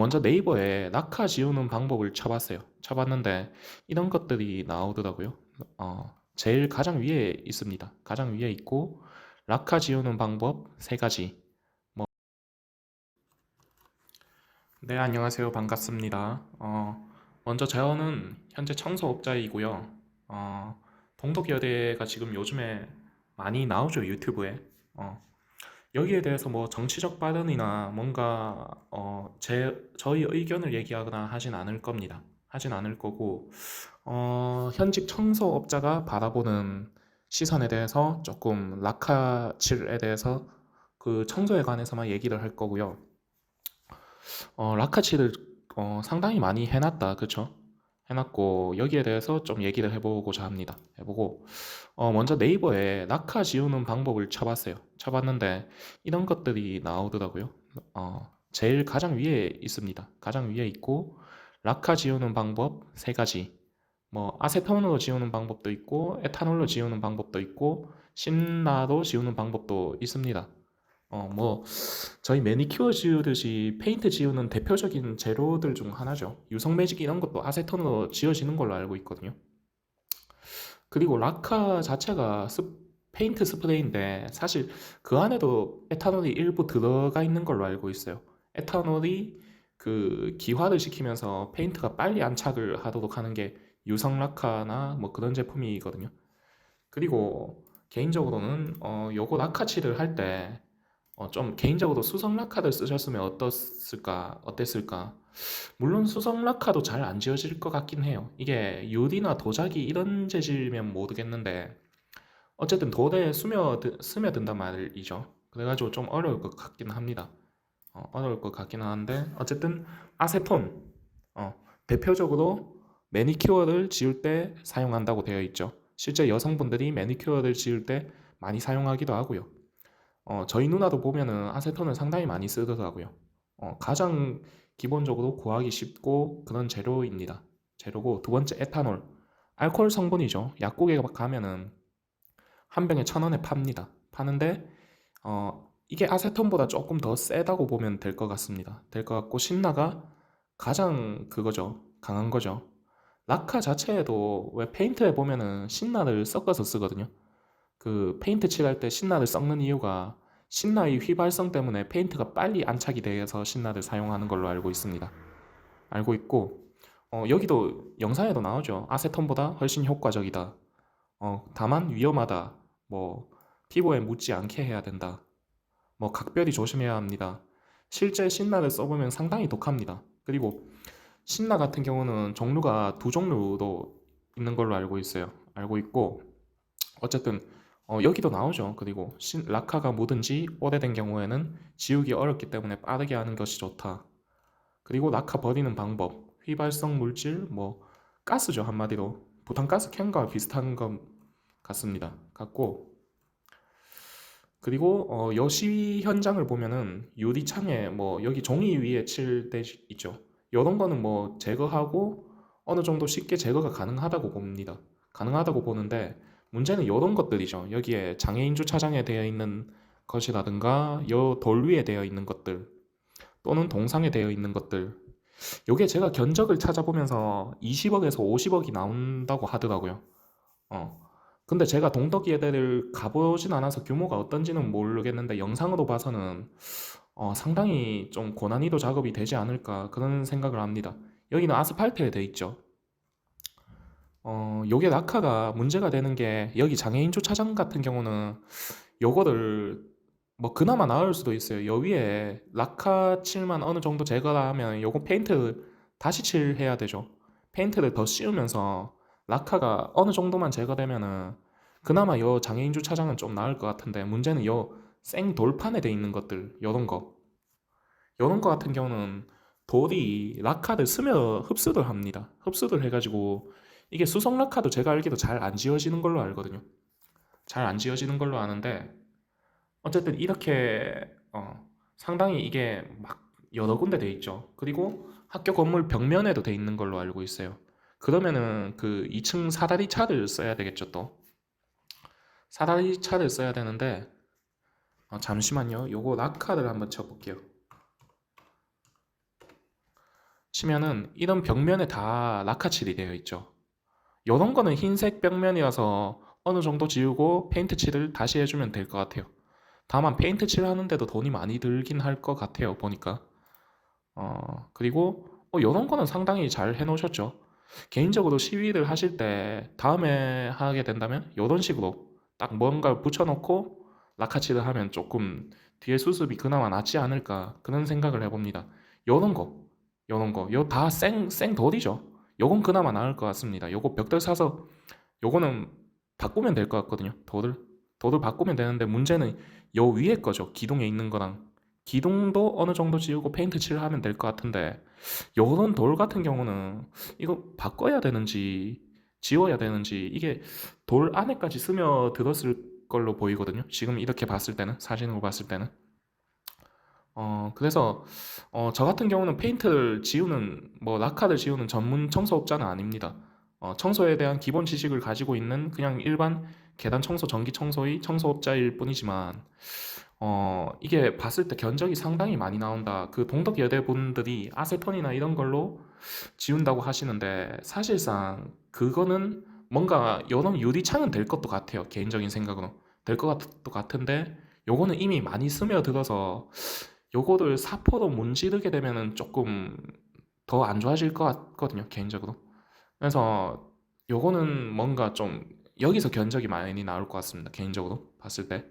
먼저 네이버에 낙하 지우는 방법을 쳐봤어요. 쳐봤는데 이런 것들이 나오더라고요. 제일 가장 위에 있습니다. 가장 위에 있고 낙하 지우는 방법 세 가지. 뭐, 네, 안녕하세요. 반갑습니다. 먼저 저는 현재 청소업자이고요. 동덕여대가 지금 요즘에 많이 나오죠, 유튜브에. 어, 여기에 대해서 뭐 정치적 발언이나 뭔가 저희 의견을 얘기하거나 하진 않을 겁니다. 하진 않을 거고 현직 청소업자가 바라보는 시선에 대해서 조금 라카칠에 대해서 그 청소에 관해서만 얘기를 할 거고요. 라카칠을 상당히 많이 해놨다, 그쵸? 해놨고 여기에 대해서 좀 얘기를 해보고자 합니다. 해보고 먼저 네이버에 낙하 지우는 방법을 쳐봤어요. 쳐봤는데 이런 것들이 나오더라고요. 제일 가장 위에 있습니다. 가장 위에 있고 낙하 지우는 방법 세 가지. 뭐 아세톤으로 지우는 방법도 있고 에탄올로 지우는 방법도 있고 신나로 지우는 방법도 있습니다. 뭐 저희 매니큐어 지우듯이 페인트 지우는 대표적인 재료들 중 하나죠. 유성 매직 이런 것도 아세톤으로 지워지는 걸로 알고 있거든요. 그리고 라카 자체가 페인트 스프레이인데 사실 그 안에도 에탄올이 일부 들어가 있는 걸로 알고 있어요. 에탄올이 그 기화를 시키면서 페인트가 빨리 안착을 하도록 하는 게 유성 라카나 뭐 그런 제품이거든요. 그리고 개인적으로는 요거 라카칠을 할 때 좀 개인적으로 수성 라카를 쓰셨으면 어땠을까? 물론 수성 라카도 잘 안 지워질 것 같긴 해요. 이게 유리나 도자기 이런 재질이면 모르겠는데 어쨌든 돌에 스며든단 말이죠. 그래가지고 좀 어려울 것 같긴 합니다. 어려울 것 같긴 한데 어쨌든 아세톤 대표적으로 매니큐어를 지울 때 사용한다고 되어 있죠. 실제 여성분들이 매니큐어를 지울 때 많이 사용하기도 하고요. 저희 누나도 보면은 아세톤을 상당히 많이 쓰더라고요. 가장 기본적으로 구하기 쉽고 그런 재료입니다. 재료고 두 번째 에탄올, 알코올 성분이죠. 약국에 가면은 한 병에 1,000원에 팝니다. 파는데 이게 아세톤보다 조금 더 세다고 보면 될 것 같습니다. 될 것 같고 신나가 가장 그거죠. 강한 거죠. 라카 자체에도 왜 페인트에 보면은 신나를 섞어서 쓰거든요. 그 페인트 칠할 때 신나를 섞는 이유가 신나의 휘발성 때문에 페인트가 빨리 안착이 돼서 신나를 사용하는 걸로 알고 있습니다. 알고 있고 여기도 영상에도 나오죠. 아세톤보다 훨씬 효과적이다. 다만 위험하다. 뭐 피부에 묻지 않게 해야 된다. 뭐 각별히 조심해야 합니다. 실제 신나를 써보면 상당히 독합니다. 그리고 신나 같은 경우는 종류가 두 종류도 있는 걸로 알고 있어요. 알고 있고 어쨌든 여기도 나오죠. 그리고 라카가 묻은지 오래된 경우에는 지우기 어렵기 때문에 빠르게 하는 것이 좋다. 그리고 라카 버리는 방법, 휘발성 물질, 뭐 가스죠 한마디로 부탄가스 캔과 비슷한 것 같습니다. 같고 그리고 여시 현장을 보면은 유리창에 뭐 여기 종이 위에 칠돼 있죠. 이런 거는 뭐 제거하고 어느 정도 쉽게 제거가 가능하다고 봅니다. 가능하다고 보는데 문제는 이런 것들이죠. 여기에 장애인 주차장에 되어 있는 것이라든가 요 돌 위에 되어 있는 것들 또는 동상에 되어 있는 것들. 요게 제가 견적을 찾아보면서 20억에서 50억이 나온다고 하더라고요. 어. 근데 제가 동덕예대를 가보진 않아서 규모가 어떤지는 모르겠는데 영상으로 봐서는 상당히 좀 고난이도 작업이 되지 않을까 그런 생각을 합니다. 여기는 아스팔트에 돼 있죠. 요게 낙하가 문제가 되는 게 여기 장애인 주차장 같은 경우는 요거를 뭐 그나마 나을 수도 있어요. 여 위에 낙하 칠만 어느 정도 제거를 하면 요거 페인트 다시 칠해야 되죠. 페인트를 더 씌우면서 낙하가 어느 정도만 제거되면은 그나마 요 장애인 주차장은 좀 나을 것 같은데 문제는 요 생 돌판에 돼 있는 것들 요런 거 같은 경우는 돌이 낙하를 흡수를 합니다. 흡수를 해가지고 이게 수성 낙하도 제가 알기로 잘 안 지워지는 걸로 알거든요. 잘 안 지워지는 걸로 아는데 어쨌든 이렇게 상당히 이게 막 여러 군데 돼 있죠. 그리고 학교 건물 벽면에도 돼 있는 걸로 알고 있어요. 그러면은 그 2층 사다리 차를 써야 되겠죠, 또. 사다리 차를 써야 되는데 잠시만요. 요거 낙하를 한번 쳐볼게요. 치면은 이런 벽면에 다 라카칠이 되어 있죠. 요런 거는 흰색 벽면이어서 어느 정도 지우고 페인트 칠을 다시 해주면 될 것 같아요. 다만 페인트 칠 하는데도 돈이 많이 들긴 할 것 같아요, 보니까. 그리고 요런 거는 상당히 잘 해놓으셨죠. 개인적으로 시위를 하실 때 다음에 하게 된다면 요런 식으로 딱 뭔가를 붙여놓고 라카칠을 하면 조금 뒤에 수습이 그나마 낫지 않을까 그런 생각을 해봅니다. 요런 거, 요런 거, 요 다 생돌이죠. 요건 그나마 나을 것 같습니다. 요거 벽돌 사서 요거는 바꾸면 될 것 같거든요. 돌을 바꾸면 되는데 문제는 요 위에 거죠. 기둥에 있는 거랑 기둥도 어느 정도 지우고 페인트 칠을 하면 될 것 같은데 요런 돌 같은 경우는 이거 바꿔야 되는지 지워야 되는지 이게 돌 안에까지 스며들었을 걸로 보이거든요. 지금 이렇게 봤을 때는 사진으로 봤을 때는 그래서 저 같은 경우는 페인트를 지우는 뭐 라카를 지우는 전문 청소업자는 아닙니다. 청소에 대한 기본 지식을 가지고 있는 그냥 일반 계단 청소, 전기 청소의 청소업자일 뿐이지만 이게 봤을 때 견적이 상당히 많이 나온다. 그 동덕 여대 분들이 아세톤이나 이런 걸로 지운다고 하시는데 사실상 그거는 뭔가 이런 유리창은 될 것도 같아요. 개인적인 생각으로 될 것도 같은데 요거는 이미 많이 스며들어서 요거를 사포로 문지르게 되면은 조금 더 안 좋아질 것 같거든요. 개인적으로. 그래서 요거는 뭔가 좀 여기서 견적이 많이 나올 것 같습니다. 개인적으로 봤을 때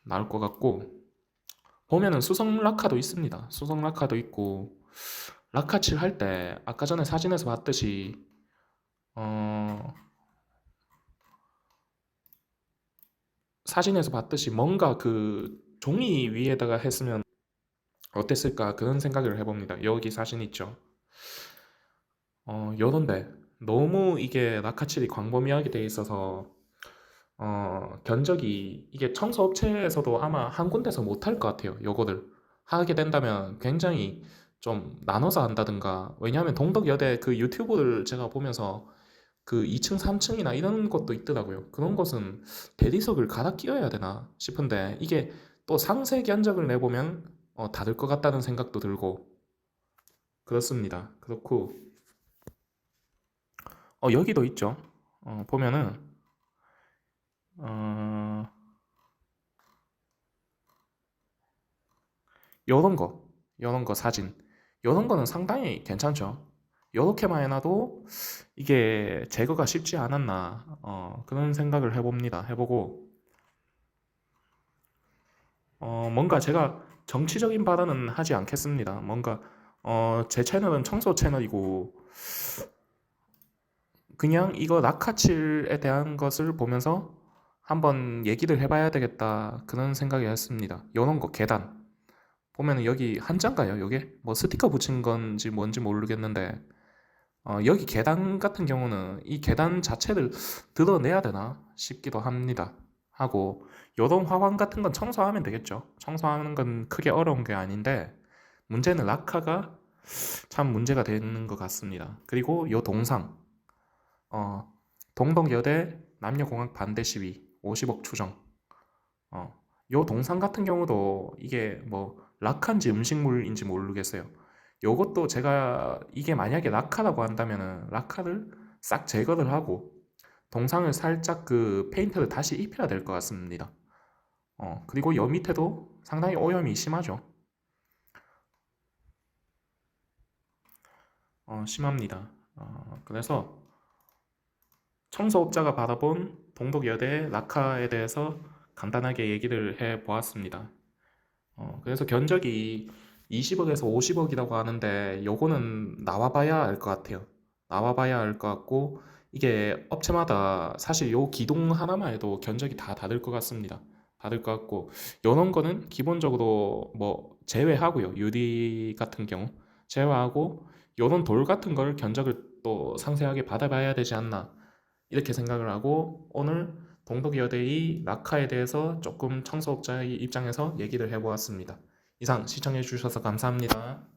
나올 것 같고 보면은 수성 라카도 있습니다. 수성 라카도 있고 라카칠 할 때 아까 전에 사진에서 봤듯이 어, 사진에서 봤듯이 뭔가 그 종이 위에다가 했으면 어땠을까 그런 생각을 해봅니다. 여기 사진 있죠. 요런데 너무 이게 라카칠이 광범위하게 돼 있어서 견적이 이게 청소업체에서도 아마 한 군데서 못할 것 같아요. 요거를 하게 된다면 굉장히 좀 나눠서 한다든가 왜냐하면 동덕여대 그 유튜브를 제가 보면서 그 2층, 3층이나 이런 것도 있더라고요. 그런 것은 대리석을 갈아 끼워야 되나 싶은데 이게 또 상세 견적을 내보면 다를 것 같다는 생각도 들고 그렇습니다. 그렇고 여기도 있죠. 보면은 어, 요런 거, 요런 거 사진, 요런 거는 상당히 괜찮죠. 요렇게만 해놔도 이게 제거가 쉽지 않았나 그런 생각을 해봅니다. 해보고 뭔가 제가 정치적인 발언은 하지 않겠습니다. 뭔가 제 채널은 청소 채널이고 그냥 이거 낙하칠에 대한 것을 보면서 한번 얘기를 해봐야 되겠다 그런 생각이 했습니다. 요런 거 계단 보면은 여기 한자인가요? 요게 뭐 스티커 붙인 건지 뭔지 모르겠는데 여기 계단 같은 경우는 이 계단 자체를 드러내야 되나 싶기도 합니다. 하고 요런 화환 같은 건 청소하면 되겠죠. 청소하는 건 크게 어려운 게 아닌데 문제는 라카가 참 문제가 되는 것 같습니다. 그리고 요 동상 어, 동덕여대 남녀공학 반대 시위 50억 추정 요 동상 같은 경우도 이게 뭐 락한지 음식물인지 모르겠어요. 요것도 제가 이게 만약에 락카라고 한다면은 락카를 싹 제거를 하고 동상을 살짝 그 페인트를 다시 입혀야 될 것 같습니다. 그리고 여 밑에도 상당히 오염이 심하죠. 심합니다. 그래서 청소업자가 받아본 동덕여대 락카에 대해서 간단하게 얘기를 해 보았습니다. 그래서 견적이 20억에서 50억이라고 하는데 요거는 나와봐야 알 것 같아요. 나와봐야 알 것 같고 이게 업체마다 사실 요 기둥 하나만 해도 견적이 다 다를 것 같습니다. 다를 것 같고 요런 거는 기본적으로 뭐 제외하고요. 유리 같은 경우 제외하고 요런 돌 같은 걸 견적을 또 상세하게 받아봐야 되지 않나 이렇게 생각을 하고 오늘 동덕여대의 낙하에 대해서 조금 청소업자의 입장에서 얘기를 해보았습니다. 이상 시청해 주셔서 감사합니다.